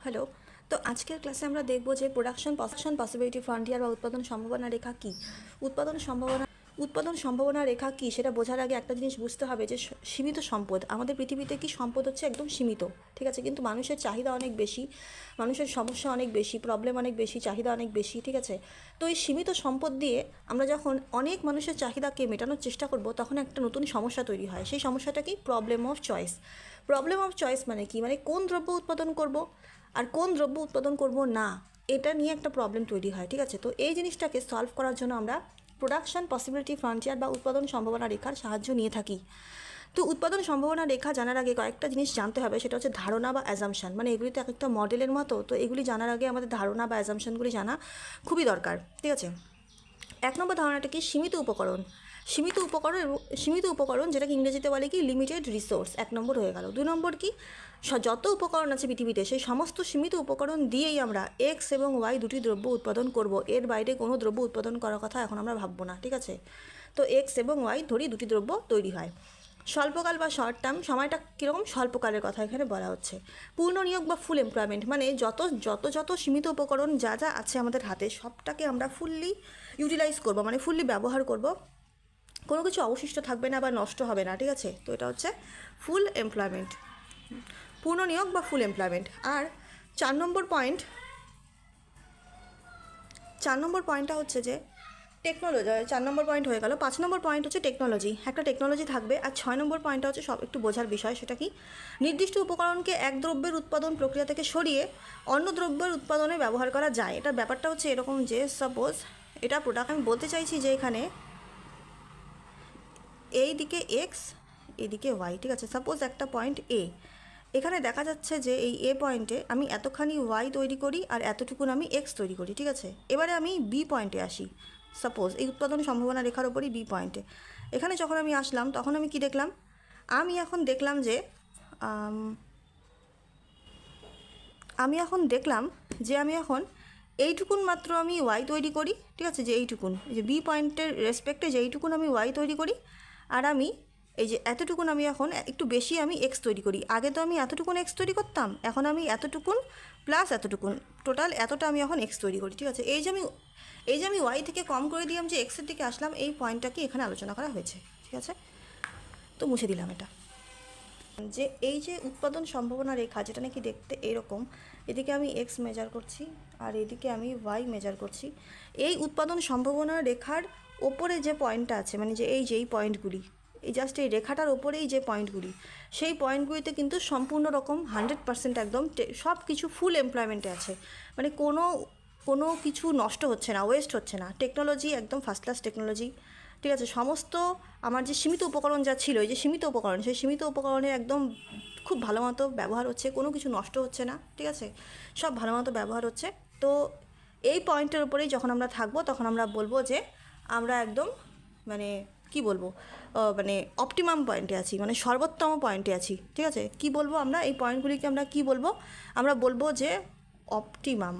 Hello. তো আজকের ক্লাসে আমরা দেখব যে প্রোডাকশন পসিবিলিটি ফ্রন্টিয়ার বা উৎপাদন সম্ভাবনা রেখা কী। উৎপাদন সম্ভাবনা রেখা কী সেটা বোঝার আগে একটা জিনিস বুঝতে হবে যে সীমিত সম্পদ আমাদের পৃথিবীতে কি সম্পদ হচ্ছে একদম সীমিত, ঠিক আছে, কিন্তু মানুষের চাহিদা অনেক বেশি, মানুষের সমস্যা অনেক বেশি, প্রবলেম অনেক বেশি, চাহিদা অনেক বেশি, ঠিক আছে। তো এই সীমিত সম্পদ দিয়ে আমরা যখন অনেক মানুষের চাহিদাকে মেটানোর চেষ্টা করব তখন একটা নতুন সমস্যা তৈরি হয়। সেই সমস্যাটা কি? Problem of choice. Problem of choice মানে কি? মানে কোন দ্রব্য উৎপাদন করব আর কোন দ্রব্য উৎপাদন করব না, এটা নিয়ে একটা প্রবলেম তৈরি হয়, ঠিক আছে। তো এই জিনিসটাকে সলভ করার জন্য আমরা প্রোডাকশন পসিবিলিটি ফ্রন্টিয়ার বা উৎপাদন সম্ভাবনা রেখার সাহায্য নিয়ে থাকি। তো উৎপাদন সম্ভাবনা রেখা জানার আগে কয়েকটা জিনিস জানতে হবে, সেটা হচ্ছে ধারণা বা অ্যাজাম্পশন। মানে এগুলি তো এক একটা মডেলের মতো, তো এগুলি জানার আগে আমাদের ধারণা বা অ্যাজাম্পশনগুলি জানা খুবই দরকার, ঠিক আছে। এক নম্বর ধারণাটা কি? সীমিত উপকরণ। সীমিত উপকরণ যেটাকে ইংরেজিতে বলে কি লিমিটেড রিসোর্স, এক নম্বর হয়ে গেল। দুই নম্বর কি? যত উপকরণ আছে পৃথিবীতে সেই সমস্ত সীমিত উপকরণ দিয়েই আমরা এক্স এবং ওয়াই দুটি দ্রব্য উৎপাদন করব, এর বাইরে কোনো দ্রব্য উৎপাদন করার কথা এখন আমরা ভাববো না, ঠিক আছে। তো এক্স এবং ওয়াই ধরি দুটি দ্রব্য তৈরি হয়। স্বল্পকাল বা শর্ট টার্ম, সময়টা কীরকম? স্বল্পকালের কথা এখানে বলা হচ্ছে। পূর্ণ নিয়োগ বা ফুল এমপ্লয়মেন্ট মানে যত যত যত সীমিত উপকরণ যা যা আছে আমাদের হাতে সবটাকে আমরা ফুললি ইউটিলাইজ করব, মানে ফুললি ব্যবহার করব, কোনো কিছু অবশিষ্ট থাকবে না বা নষ্ট হবে না, ঠিক আছে। তো এটা হচ্ছে ফুল এমপ্লয়মেন্ট, পূর্ণ নিয়োগ বা ফুল এমপ্লয়মেন্ট। আর চার নম্বর পয়েন্টটা হচ্ছে যে টেকনোলজি। 4 নম্বর পয়েন্ট হয়ে গেল। 5 নম্বর পয়েন্ট হচ্ছে টেকনোলজি। একটা টেকনোলজি থাকবে। আর 6 নম্বর পয়েন্টটা হচ্ছে সব একটু বোঝার বিষয়, সেটা কি? নির্দিষ্ট উপকরণকে এক দ্রব্যের উৎপাদন প্রক্রিয়া থেকে সরিয়ে অন্য দ্রব্যের উৎপাদনে ব্যবহার করা যায়। এটার ব্যাপারটা হচ্ছে এরকম যে সাপোজ এটা প্রোডাক্ট, আমি বলতে চাইছি যে এখানে এই দিকে এক্স, এদিকে ওয়াই, ঠিক আছে। সাপোজ একটা পয়েন্ট এ, এখানে দেখা যাচ্ছে যে এই এ পয়েন্টে আমি এতখানি ওয়াই তৈরি করি আর এতটুকুন আমি এক্স তৈরি করি, ঠিক আছে। এবারে আমি বি পয়েন্টে আসি। সাপোজ এই উৎপাদন সম্ভাবনা রেখার ওপরই বি পয়েন্টে, এখানে যখন আমি আসলাম তখন আমি কি দেখলাম? আমি এখন দেখলাম যে আমি এখন এইটুকুন মাত্র আমি ওয়াই তৈরি করি, ঠিক আছে। যে এইটুকুন, যে বি পয়েন্টের রেসপেক্টে যে এইটুকুন আমি ওয়াই তৈরি করি, আর আমি এই যে এতটুকুন আমি এখন একটু বেশি আমি এক্স তৈরি করি। আগে তো আমি এতটুকুন এক্স তৈরি করতাম, এখন আমি এতটুকুন প্লাস এতটুকুন, টোটাল এতটা আমি এখন এক্স তৈরি করি, ঠিক আছে। এই যে আমি ওয়াই থেকে কম করে দিলাম, যে এক্সের দিকে আসলাম, এই পয়েন্টটাকে এখানে আলোচনা করা হয়েছে, ঠিক আছে। তো মুছে দিলাম এটা। যে এই যে উৎপাদন সম্ভাবনা রেখা, যেটা নাকি দেখতে এরকম, এদিকে আমি এক্স মেজার করছি আর এদিকে আমি ওয়াই মেজার করছি। এই উৎপাদন সম্ভাবনা রেখার ওপরে যে পয়েন্টটা আছে, মানে যে এই পয়েন্টগুলি, এই জাস্ট এই রেখাটার ওপরেই যে পয়েন্টগুলি, সেই পয়েন্টগুলিতে কিন্তু সম্পূর্ণ রকম 100% একদম সব কিছু ফুল এমপ্লয়মেন্টে আছে। মানে কোনো কিছু নষ্ট হচ্ছে না, ওয়েস্ট হচ্ছে না। টেকনোলজি একদম ফার্স্ট ক্লাস টেকনোলজি, ঠিক আছে। সমস্ত আমার যে সীমিত উপকরণ যা ছিল, এই যে সীমিত উপকরণ, সেই সীমিত উপকরণের একদম খুব ভালো মতো ব্যবহার হচ্ছে, কোনো কিছু নষ্ট হচ্ছে না, ঠিক আছে, সব ভালো মতো ব্যবহার হচ্ছে। তো এই পয়েন্টের উপরেই যখন আমরা থাকবো তখন আমরা বলবো যে আমরা একদম মানে কি বলবো, মানে অপটিমাম পয়েন্টে আছি, মানে সর্বোত্তম পয়েন্টে আছি, ঠিক আছে। কি বলবো আমরা এই পয়েন্টগুলিকে? আমরা কি বলবো? আমরা বলবো যে অপটিমাম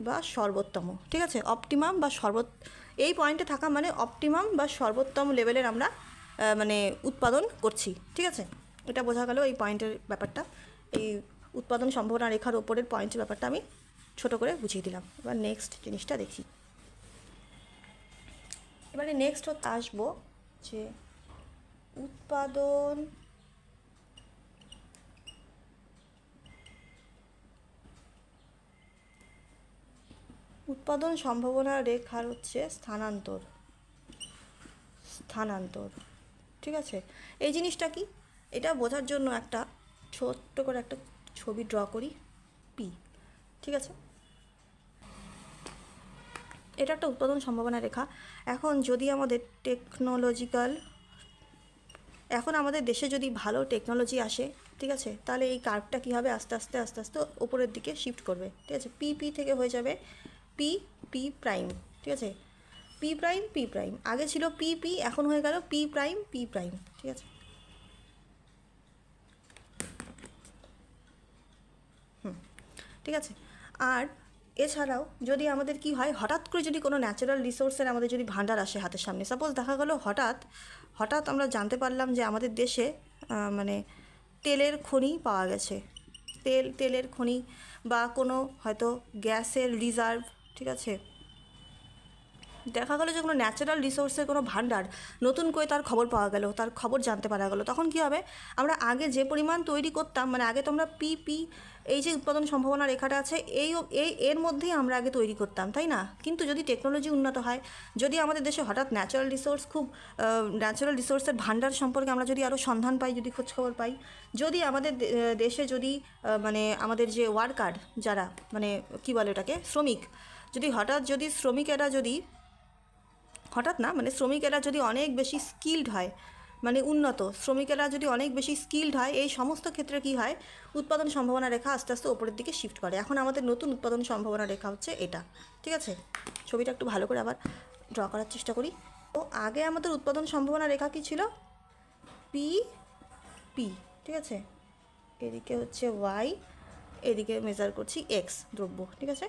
বা সর্বোত্তম, ঠিক আছে। অপটিমাম বা এই পয়েন্টে থাকা মানে অপটিমাম বা সর্বোত্তম লেভেলের আমরা মানে উৎপাদন করছি, ঠিক আছে। এটা বোঝা গেল এই পয়েন্টের ব্যাপারটা। এই উৎপাদন সম্ভাবনা রেখার ওপরের পয়েন্টের ব্যাপারটা আমি ছোট করে বুঝিয়ে দিলাম। এবার নেক্সট জিনিসটা দেখি। এবারে নেক্সট আসবো যে উৎপাদন সম্ভাবনা রেখার হচ্ছে স্থানান্তর, ঠিক আছে। এই জিনিসটা কি? এটা বোঝার জন্য একটা ছোট্ট করে একটা ছবি ড্র করি, পি, ঠিক আছে। এটা একটা উৎপাদন সম্ভাবনা রেখা। এখন আমাদের দেশে যদি ভালো টেকনোলজি আসে, ঠিক আছে, তাহলে এই কার্ভটা কী হবে? আস্তে আস্তে ওপরের দিকে শিফট করবে, ঠিক আছে। পি থেকে হয়ে যাবে পি প্রাইম, ঠিক আছে। পি প্রাইম আগে ছিল পি, এখন হয়ে গেল পি প্রাইম, ঠিক আছে। ঠিক আছে। আর এছাড়াও যদি আমাদের কি হয়, হঠাৎ করে যদি কোনো ন্যাচারাল রিসোর্সের আমাদের যদি ভান্ডার আসে হাতের সামনে, সাপোজ দেখা গেল হঠাৎ হঠাৎ আমরা জানতে পারলাম যে আমাদের দেশে মানে তেলের খনি পাওয়া গেছে, তেলের খনি বা কোনো হয়তো গ্যাসের রিজার্ভ, ঠিক আছে, দেখা গেলো যে কোনো ন্যাচারাল রিসোর্সের কোনো ভান্ডার নতুন করে তার খবর পাওয়া গেল, তার খবর জানতে পারা গেলো, তখন কী হবে, আমরা আগে যে পরিমাণ তৈরি করতাম, মানে আগে তোমরা পি এই যে উৎপাদন সম্ভাবনা রেখাটা আছে এর মধ্যেই আমরা আগে তৈরি করতাম, তাই না? কিন্তু যদি টেকনোলজি উন্নত হয়, যদি আমাদের দেশে হঠাৎ ন্যাচারাল রিসোর্সের ভান্ডার সম্পর্কে আমরা যদি আরও সন্ধান পাই, যদি খোঁজখবর পাই, যদি আমাদের দেশে যদি মানে আমাদের যে ওয়ার্কার যারা মানে কী বলে ওটাকে শ্রমিক, যদি হঠাৎ যদি শ্রমিকেরা যদি হঠাৎ না মানে শ্রমিকেরা যদি অনেক বেশি স্কিলড হয়, মানে উন্নত শ্রমিকেরা যদি অনেক বেশি স্কিলড হয়, এই সমস্ত ক্ষেত্রে কী হয়, উৎপাদন সম্ভাবনা রেখা আস্তে আস্তে ওপরের দিকে শিফট করে। এখন আমাদের নতুন উৎপাদন সম্ভাবনা রেখা হচ্ছে এটা, ঠিক আছে? ছবিটা একটু ভালো করে আবার ড্র করার চেষ্টা করি। তো আগে আমাদের উৎপাদন সম্ভাবনা রেখা কী ছিল, পি, ঠিক আছে, এদিকে হচ্ছে ওয়াই, এদিকে মেজার করছি এক্স দ্রব্য, ঠিক আছে?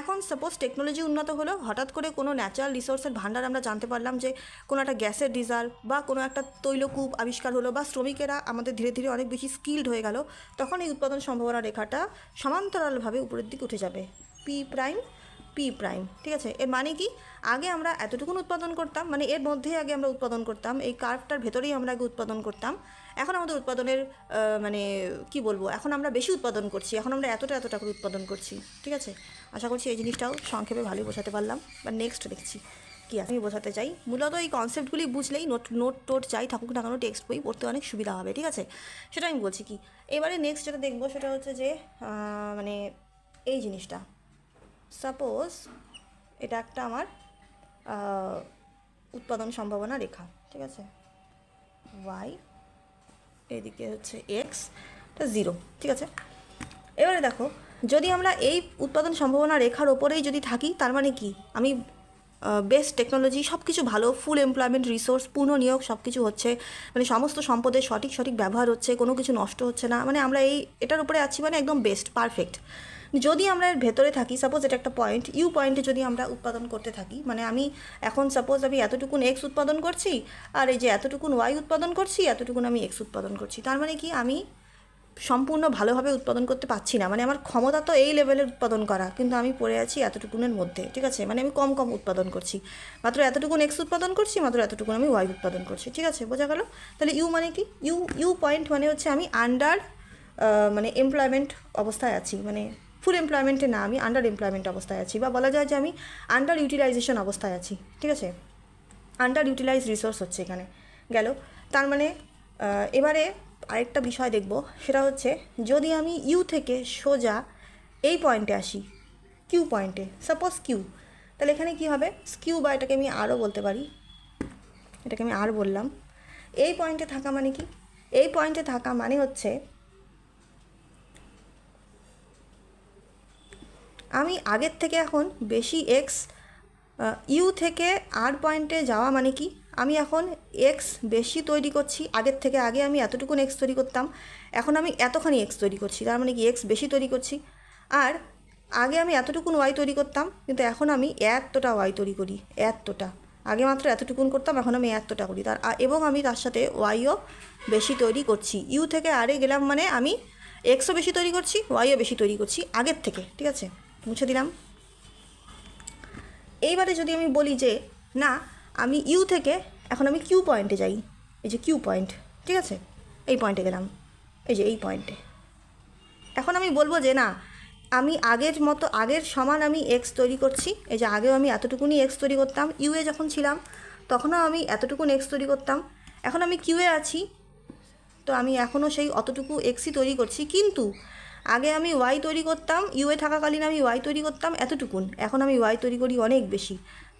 এখন সাপোজ টেকনোলজি উন্নত হলো, হঠাৎ করে কোনো ন্যাচারাল রিসোর্সের ভান্ডার আমরা জানতে পারলাম, যে কোনো একটা গ্যাসের রিজার্ভ বা কোনো একটা তৈলকূপ আবিষ্কার হলো, বা শ্রমিকেরা আমাদের ধীরে ধীরে অনেক বেশি স্কিলড হয়ে গেল, তখন এই উৎপাদন সম্ভাবনা রেখাটা সমান্তরালভাবে উপরের দিকে উঠে যাবে, পি প্রাইম, ঠিক আছে? এর মানে কি, আগে আমরা এতটুকুন উৎপাদন করতাম, মানে এর মধ্যেই আগে আমরা উৎপাদন করতাম, এই কার্ভটার ভেতরেই আমরা আগে উৎপাদন করতাম, এখন আমাদের উৎপাদনের মানে কি বলবো, এখন আমরা বেশি উৎপাদন করছি, এখন আমরা এতটা করে উৎপাদন করছি, ঠিক আছে? আশা করছি এই জিনিসটাও সংক্ষেপে ভালোই বোঝাতে পারলাম। বা নেক্সট দেখছি কি আমি বোঝাতে চাই। মূলত এই কনসেপ্টগুলি বুঝলেই নোট চাই থাকুক না কেন, টেক্সট বই পড়তে অনেক সুবিধা হবে, ঠিক আছে? সেটা আমি বলছি কি, এবারে নেক্সট যেটা দেখবো সেটা হচ্ছে যে মানে এই জিনিসটা, সাপোজ এটা একটা আমার উৎপাদন সম্ভাবনা রেখা, ঠিক আছে, ওয়াই, এদিকে হচ্ছে এক্স, এটা 0, ঠিক আছে? এবারে দেখো, যদি আমরা এই উৎপাদন সম্ভাবনা রেখার ওপরেই যদি থাকি, তার মানে কি, আমি বেস্ট টেকনোলজি, সব কিছু ভালো, ফুল এমপ্লয়মেন্ট, রিসোর্স, পূর্ণ নিয়োগ, সব কিছু হচ্ছে, মানে সমস্ত সম্পদের সঠিক ব্যবহার হচ্ছে, কোনো কিছু নষ্ট হচ্ছে না, মানে আমরা এটার উপরে আছি, মানে একদম বেস্ট, পারফেক্ট। যদি আমরা এর ভেতরে থাকি, সাপোজ এটা একটা পয়েন্ট, ইউ পয়েন্টে যদি আমরা উৎপাদন করতে থাকি, মানে আমি এখন সাপোজ আমি এতটুকুন এক্স উৎপাদন করছি, আর এই যে এতটুকুন ওয়াই উৎপাদন করছি, এতটুকুন আমি এক্স উৎপাদন করছি, তার মানে কি, আমি সম্পূর্ণ ভালোভাবে উৎপাদন করতে পারছি না, মানে আমার ক্ষমতা তো এই লেভেলের উৎপাদন করা, কিন্তু আমি পড়ে আছি এতটুকুনের মধ্যে, ঠিক আছে? মানে আমি কম উৎপাদন করছি, মাত্র এতটুকুন এক্স উৎপাদন করছি, মাত্র এতটুকুন আমি ওয়াই উৎপাদন করছি, ঠিক আছে? বোঝা গেল? তাহলে ইউ মানে কি, ইউ পয়েন্ট মানে হচ্ছে আমি আন্ডার মানে এমপ্লয়মেন্ট অবস্থায় আছি, মানে ফুল এমপ্লয়মেন্টে না, আমি আন্ডার এমপ্লয়মেন্ট অবস্থায় আছি, বা বলা যায় যে আমি আন্ডার ইউটিলাইজেশন অবস্থায় আছি, ঠিক আছে? আন্ডার ইউটিলাইজ রিসোর্স হচ্ছে এখানে গেল। তার মানে এবারে আরেকটা বিষয় দেখব, সেটা হচ্ছে যদি আমি ইউ থেকে সোজা এই পয়েন্টে আসি, কিউ পয়েন্টে, সাপোজ কিউ, তাহলে এখানে কি হবে, কিউ, বা এটাকে আমি আরও বলতে পারি, এটাকে আমি আর বললাম, এই পয়েন্টে থাকা মানে কি, এই পয়েন্টে থাকা মানে হচ্ছে আমি আগের থেকে এখন বেশি এক্স, ইউ থেকে আর পয়েন্টে যাওয়া মানে কি, আমি এখন এক্স বেশি তৈরি করছি আগের থেকে, আগে আমি এতটুকুন এক্স তৈরি করতাম, এখন আমি এতখানি এক্স তৈরি করছি, তার মানে কি এক্স বেশি তৈরি করছি। আর আগে আমি এতটুকুন ওয়াই তৈরি করতাম, কিন্তু এখন আমি এতটা ওয়াই তৈরি করি, এতটা, আগে মাত্র এতটুকুন করতাম, এখন আমি এতটা করি, এবং আমি তার সাথে ওয়াইও বেশি তৈরি করছি। ইউ থেকে আরে গেলাম মানে আমি এক্সও বেশি তৈরি করছি, ওয়াইও বেশি তৈরি করছি আগের থেকে, ঠিক আছে? মুছে দিলাম। এইবারে যদি আমি বলি যে না, আমি ইউ থেকে এখন আমি কিউ পয়েন্টে যাই, এই যে কিউ পয়েন্ট, ঠিক আছে, এই পয়েন্টে গেলাম, এই যে এই পয়েন্টে, এখন আমি বলবো যে না, আমি আগের সমান আমি এক্স তৈরি করছি, এই যে আগেও আমি এতটুকুনি এক্স তৈরি করতাম, ইউএ যখন ছিলাম তখনও আমি এতটুকুন এক্স তৈরি করতাম, এখন আমি কিউএ আছি, তো আমি এখনও সেই অতটুকু এক্সই তৈরি করছি, কিন্তু আগে আমি ওয়াই তৈরি করতাম, ইউএ থাকাকালীন আমি ওয়াই তৈরি করতাম এতটুকুন, এখন আমি ওয়াই তৈরি করি অনেক বেশি।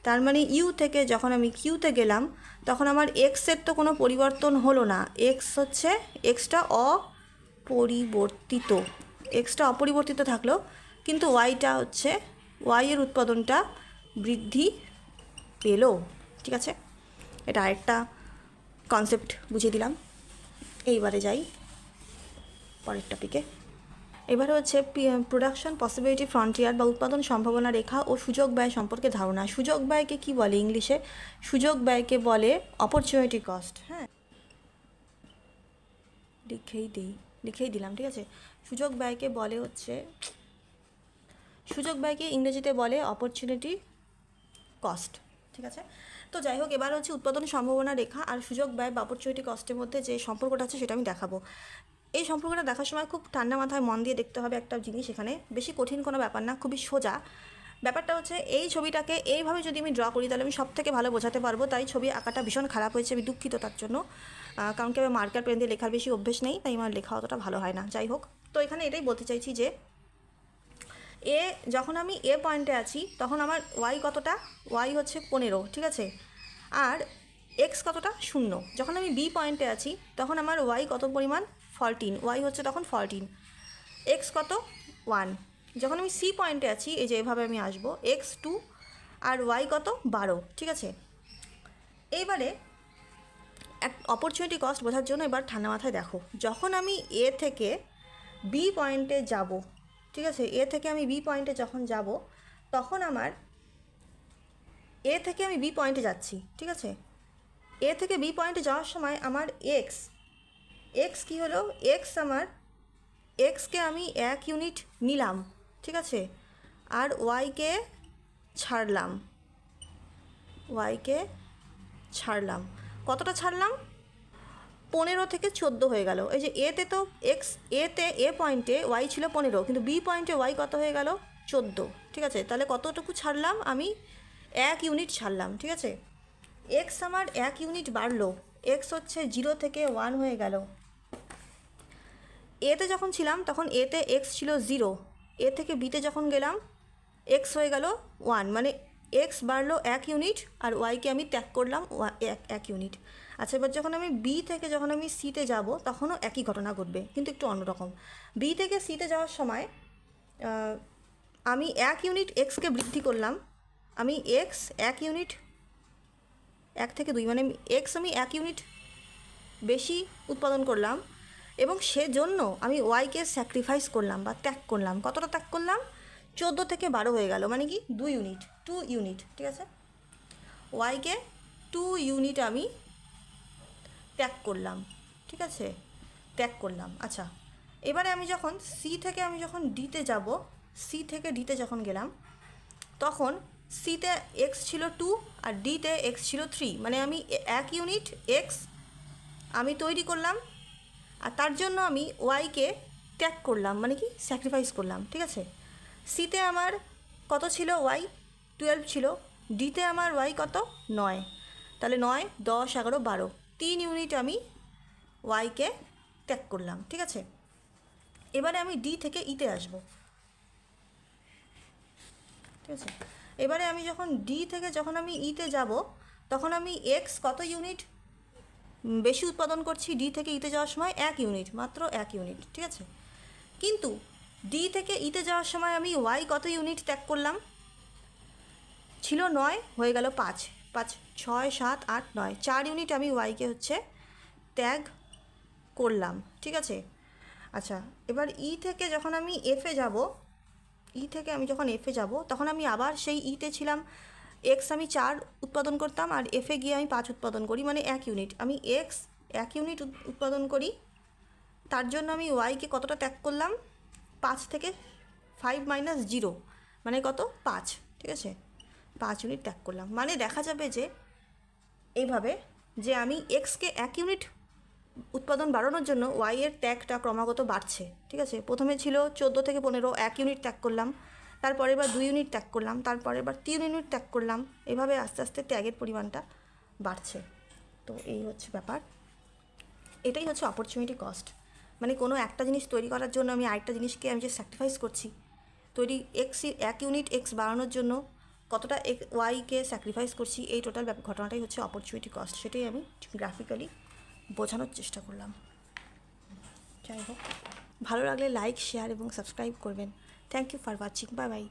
তার মানে ইউ থেকে যখন আমি কিউতে গেলাম, তখন আমার এক্সের তো কোনো পরিবর্তন হলো না, এক্সটা অপরিবর্তিত থাকলো, কিন্তু ওয়াইয়ের উৎপাদনটা বৃদ্ধি পেল, ঠিক আছে? এটা আরেকটা কনসেপ্ট বুঝিয়ে দিলাম। এইবারে যাই পরের টপিকে। এবারে হচ্ছে প্রোডাকশন পসিবিলিটি ফ্রন্টিয়ার বা উৎপাদন সম্ভাবনা রেখা ও সুযোগ ব্যয় সম্পর্কে ধারণা। সুযোগ ব্যয়কে কি বলে ইংলিশে? সুযোগ ব্যয়কে বলে অপরচুনিটি কস্ট। হ্যাঁ, লিখেই দিলাম, ঠিক আছে। সুযোগ ব্যয়কে বলে হচ্ছে, সুযোগ ব্যয়কে ইংরেজিতে বলে অপরচুনিটি কস্ট, ঠিক আছে। তো যাই হোক, এবার হচ্ছে উৎপাদন সম্ভাবনা রেখা আর সুযোগ ব্যয় বা অপরচুনিটি কস্টের মধ্যে যে সম্পর্কটা আছে সেটা আমি দেখাবো। এই সম্পর্কটা দেখার সময় খুব ঠান্ডা মাথায় মন দিয়ে দেখতে হবে একটা জিনিস। এখানে বেশি কঠিন কোনো ব্যাপার না, খুবই সোজা। ব্যাপারটা হচ্ছে এই ছবিটাকে এইভাবে যদি আমি ড্র করি তাহলে আমি সব থেকে ভালো বোঝাতে পারবো। তাই ছবি আঁকাটা ভীষণ খারাপ হয়েছে, আমি দুঃখিত তার জন্য। কারণ কি, আমি মার্কার পেন দিয়ে লেখার বেশি অভ্যেস নেই, তাই আমার লেখা অতটা ভালো হয় না। যাই হোক, তো এখানে এটাই বলতে চাইছি যে যখন আমি এ পয়েন্টে আছি তখন আমার ওয়াই কতটা? ওয়াই হচ্ছে 15, ঠিক আছে। আর এক্স কতটা? 0। যখন আমি বি পয়েন্টে আছি তখন আমার ওয়াই কত পরিমাণ? 14, ওয়াই হচ্ছে তখন 14। এক্স কত? 1। যখন আমি সি পয়েন্টে আছি, এই যে এভাবে আমি আসবো, এক্স 2 আর ওয়াই কত? 12, ঠিক আছে। এইবারে এক অপরচুনিটি কস্ট বোঝার জন্য এবার ঠান্ডা মাথায় দেখো, যখন আমি এ থেকে বি পয়েন্টে যাব, ঠিক আছে, এ থেকে আমি বি পয়েন্টে যখন যাব তখন আমার এ থেকে আমি বি পয়েন্টে যাচ্ছি, ঠিক আছে। এ থেকে বি পয়েন্টে যাওয়ার সময় আমার এক্স কী হলো? এক্সকে আমি 1 ইউনিট নিলাম, ঠিক আছে। আর ওয়াইকে ছাড়লাম। কতটা ছাড়লাম? 15 থেকে 14 হয়ে গেল। এই যে এতে তো এ পয়েন্টে ওয়াই ছিল 15, কিন্তু বি পয়েন্টে ওয়াই কত হয়ে গেল? 14, ঠিক আছে। তাহলে কতটুকু ছাড়লাম? আমি 1 ইউনিট ছাড়লাম, ঠিক আছে। এক্স আমার 1 ইউনিট বাড়লো, এক্স হচ্ছে 0 থেকে 1 হয়ে গেল। এতে যখন ছিলাম তখন এতে এক্স ছিল 0, এ থেকে বিতে যখন গেলাম এক্স হয়ে গেল 1, মানে এক্স বাড়লো 1 ইউনিট আর ওয়াইকে আমি ত্যাগ করলাম 1 ইউনিট। আচ্ছা, এবার যখন আমি বি থেকে যখন আমি সিতে যাব তখনও একই ঘটনা ঘটবে, কিন্তু একটু অন্যরকম। বি থেকে সিতে যাওয়ার সময় আমি 1 ইউনিট এক্সকে বৃদ্ধি করলাম। আমি এক্স 1 ইউনিট, 1 থেকে 2, মানে এক্স আমি 1 ইউনিট বেশি উৎপাদন করলাম এবং সেজন্য আমি ওয়াইকে স্যাক্রিফাইস করলাম বা ত্যাগ করলাম। কতটা ত্যাগ করলাম? 14 থেকে 12 হয়ে গেল, মানে কি 2 ইউনিট, ঠিক আছে। ওয়াইকে 2 ইউনিট আমি ত্যাগ করলাম, ঠিক আছে, ত্যাগ করলাম। আচ্ছা, এবারে আমি যখন সি থেকে ডিতে যাব, সি থেকে ডিতে যখন গেলাম তখন সিতে এক্স ছিল 2 আর ডিতে এক্স ছিল 3, মানে আমি 1 ইউনিট এক্স আমি তৈরি করলাম আর তার জন্য আমি ওয়াইকে ত্যাগ করলাম, মানে কি স্যাক্রিফাইস করলাম, ঠিক আছে। সিতে আমার কত ছিল? ওয়াই 12 ছিল। ডিতে আমার ওয়াই কত? 9, তাহলে 9, 10, 11, 12, 3 ইউনিট আমি ওয়াইকে ত্যাগ করলাম, ঠিক আছে। এবারে আমি ডি থেকে ইতে আসব, ঠিক আছে। এবারে আমি যখন ডি থেকে আমি ইতে যাব তখন আমি এক্স কত ইউনিট বেশি উৎপাদন করছি? ডি থেকে ইতে যাওয়ার সময় 1 ইউনিট, মাত্র 1 ইউনিট, ঠিক আছে। কিন্তু ডি থেকে ইতে যাওয়ার সময় আমি ওয়াই কত ইউনিট ত্যাগ করলাম? ছিল 9, হয়ে গেল 5, 6, 7, 8, 9, 4 ইউনিট আমি ওয়াইকে হচ্ছে ত্যাগ করলাম, ঠিক আছে। আচ্ছা, এবার ই থেকে যখন আমি এফে যাব, তখন আমি আবার সেই ইতে ছিলাম, এক্স আমি 4 উৎপাদন করতাম আর এফে গিয়ে আমি 5 উৎপাদন করি, মানে 1 ইউনিট। আমি এক্স 1 ইউনিট উৎপাদন করি, তার জন্য আমি ওয়াইকে কতটা ত্যাগ করলাম? 5 থেকে 5 মাইনাস 0, মানে কত? 5, ঠিক আছে। 5 ইউনিট ত্যাগ করলাম, মানে দেখা যাবে যে এইভাবে যে আমি এক্সকে 1 ইউনিট উৎপাদন বাড়ানোর জন্য ওয়াইয়ের ত্যাগটা ক্রমাগত বাড়ছে, ঠিক আছে। প্রথমে ছিল 14 থেকে 15, 1 ইউনিট ত্যাগ করলাম, তারপরে এবার 2 ইউনিট ত্যাগ করলাম, তারপরে এবার 3 ইউনিট ত্যাগ করলাম, এভাবে আস্তে আস্তে ত্যাগের পরিমাণটা বাড়ছে। তো এই হচ্ছে ব্যাপার, এটাই হচ্ছে অপরচুনিটি কস্ট। মানে কোনো একটা জিনিস তৈরি করার জন্য আমি আরেকটা জিনিসকে আমি যে স্যাক্রিফাইস করছি, 1 ইউনিট এক্স বাড়ানোর জন্য কতটা ওয়াইকে স্যাক্রিফাইস করছি, এই টোটাল ঘটনাটাই হচ্ছে অপরচুনিটি কস্ট। সেটাই আমি গ্রাফিক্যালি বোঝানোর চেষ্টা করলাম। যাই হোক, ভালো লাগলে লাইক, শেয়ার এবং সাবস্ক্রাইব করবেন। Thank you for watching, bye by.